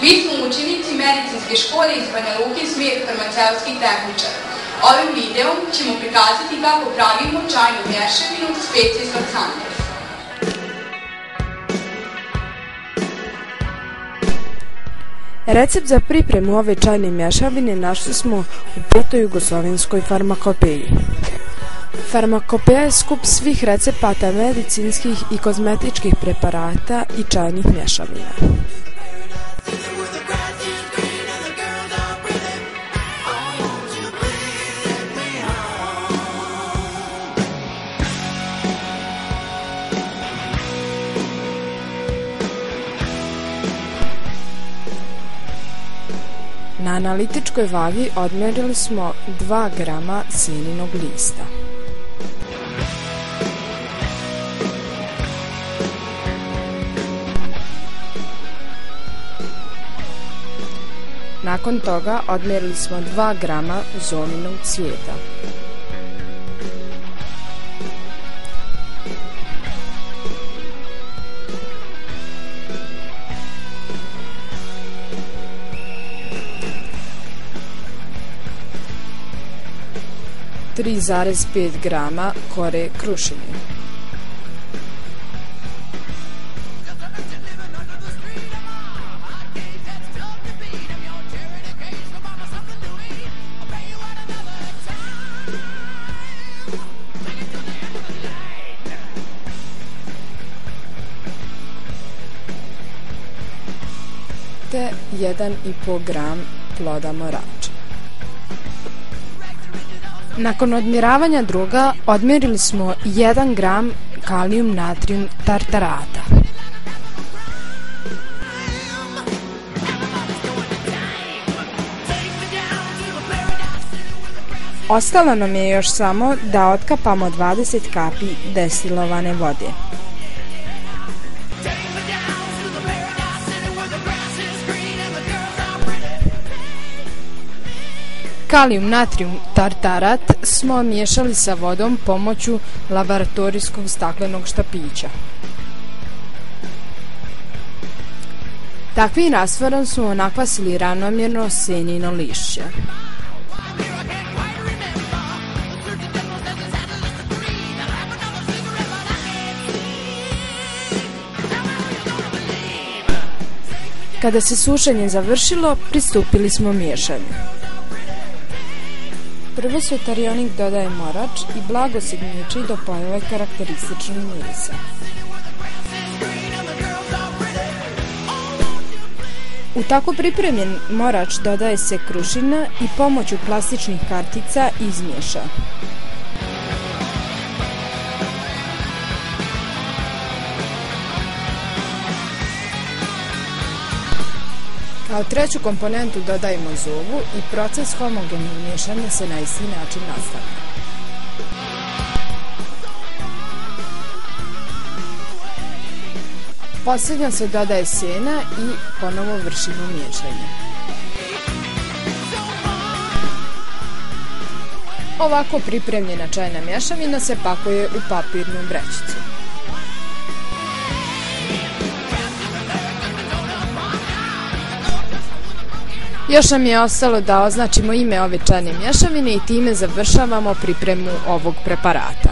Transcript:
Mi smo učenici medicinske škole iz Banja Luke, smjer farmaceutskih tehničara. Ovim videom ćemo prikazati kako pravimo čajnu mješavinu Species Laxantis. Recept za pripremu ove čajne mješavine našli smo u 5. jugoslovenskoj farmakopeji. Farmakopeja je skup svih recepata medicinskih i kozmetičkih preparata i čajnih mješavina. Na analitičkoj vagi odmjerili smo 2 grama seninog lista. Nakon toga odmjerili smo 2 grama zoninog cvijeta. Tri 3,5 grama kore krušine. Te 1,5 gram ploda morača. Nakon odmjeravanja druga odmjerili smo 1 gram kalijum natrijum tartarata. Ostalo nam je još samo da otkapamo 20 kapi destilovane vode. Kalijum natrijum tartarat smo miješali sa vodom pomoću laboratorijskog staklenog štapića. Takvim rastvorom smo nakvasili ravnomjerno senino lišće. Kada se sušenje završilo, pristupili smo miješanju. Prvo svetarionik dodaje morač i blago se gnjiči do pojave karakterističnog mirisa. U tako pripremljen morač dodaje se krušina i pomoću plastičnih kartica izmiješa. Kao treću komponentu dodajemo zovu i proces homogenog miješanja se na isti način nastavlja. Posljednja se dodaje sena i ponovo vršimo miješanje. Ovako pripremljena čajna mješavina se pakuje u papirnu vrećicu. Još nam je ostalo da označimo ime ove čajne mješavine i time završavamo pripremu ovog preparata.